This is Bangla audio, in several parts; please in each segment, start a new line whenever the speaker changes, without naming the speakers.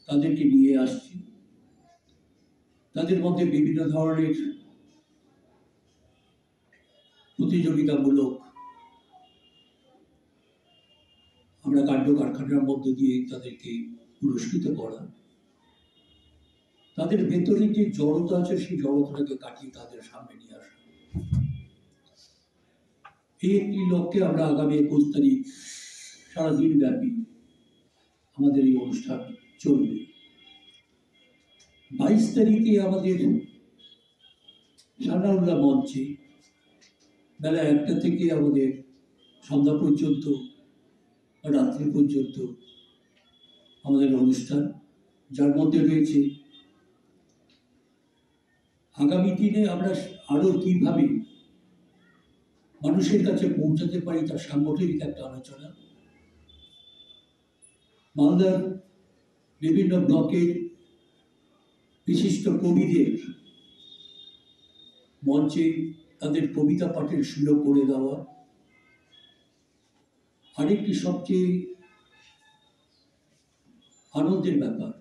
তাদেরকে নিয়ে আসছি। তাদের মধ্যে বিভিন্ন ধরনের প্রতিযোগিতামূলক আমরা কার্য কারখানার মধ্য দিয়ে তাদেরকে পুরস্কৃত করা, তাদের ভেতরে যে জড়তা আছে সেই জড়তাটাকে কাটিয়ে তাদের সামনে নিয়ে আসা। এই একটি লক্ষ্যে আমরা আগামী 21 তারিখ সারাদিন ব্যাপী আমাদের এই অনুষ্ঠান চলবে। 22 তারিখে আমাদের সানাউল্লাহ মঞ্চে বেলা 1টা থেকে আমাদের সন্ধ্যা পর্যন্ত, রাত্রি পর্যন্ত আমাদের অনুষ্ঠান, যার মধ্যে রয়েছে আগামী দিনে আমরা আরো কিভাবে মানুষের কাছে পৌঁছাতে পারি তার সাংগঠনিক একটা আলোচনা। মালদার বিভিন্ন ব্লকের বিশিষ্ট কবিদের মঞ্চে তাদের কবিতা পাঠের সুযোগ করে দেওয়া। আরেকটি সবচেয়ে আনন্দের ব্যাপার,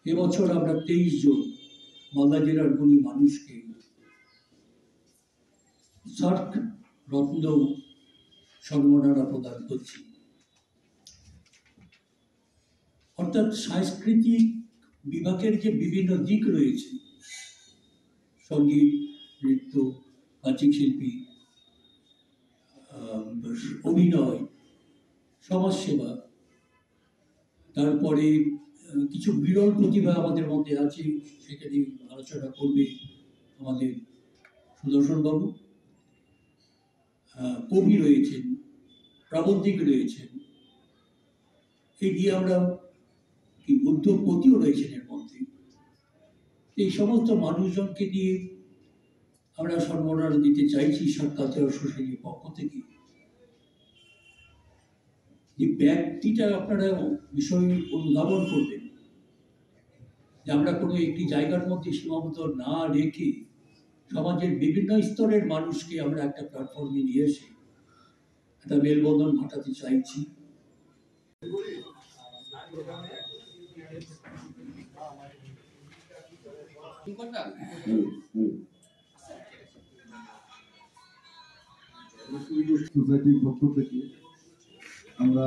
এবছর আমরা 23 জন মালদা জেলার গুণী মানুষকে সার্ক রত্ন সম্মাননা প্রদান করছি। অর্থাৎ সাংস্কৃতিক বিভাগের যে বিভিন্ন দিক রয়েছে, সঙ্গীত, নৃত্য, বাচিক শিল্পী, অভিনয়, সমাজসেবা, তারপরে কিছু বিরল প্রতিভা আমাদের মধ্যে আছে, সেখানে আলোচনা করবে আমাদের সুদর্শনবাবু। কবি রয়েছেন, প্রাবন্ধিক রয়েছেন, এই নিয়ে আমরা কি উদ্যোগপতিও রয়েছেন এর মধ্যে। এই সমস্ত মানুষজনকে নিয়ে আমরা সম্মাননা দিতে চাইছি সাক্ষাৎ সোসাইটির পক্ষ থেকে। যে ব্যক্তিটা আপনারা বিষয় অনুধাবন করবেন, যে আমরা কোনো একটি জায়গার মধ্যে সীমাবদ্ধ না রেখে সমাজের বিভিন্ন স্তরের মানুষকে আমরা একটা প্ল্যাটফর্মে নিয়ে এসে একটা মেলবন্ধন ঘটাতে চাইছি।
সোসাইটির পক্ষ থেকে আমরা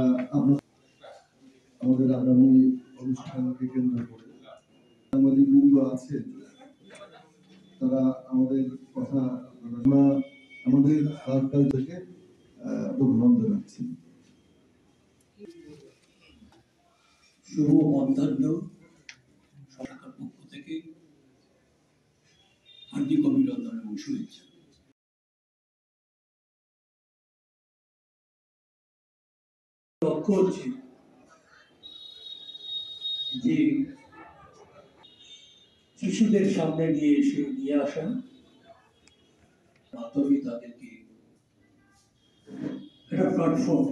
আমাদের আগামী অনুষ্ঠানকে কেন্দ্র করে সাংবাদিক বৃন্দ আছে, তারা আমাদের কথা আমরা আমাদের সরকার থেকে অভিনন্দন জানাচ্ছি।
শুভ মধ্যাহ্ন সরকার পক্ষ থেকে হার্দিক অভিনন্দন এবং শুভেচ্ছা। লক্ষ্য হচ্ছে যে শিশুদের সামনে নিয়ে আসা, মাধ্যমে তাদেরকে একটা প্ল্যাটফর্ম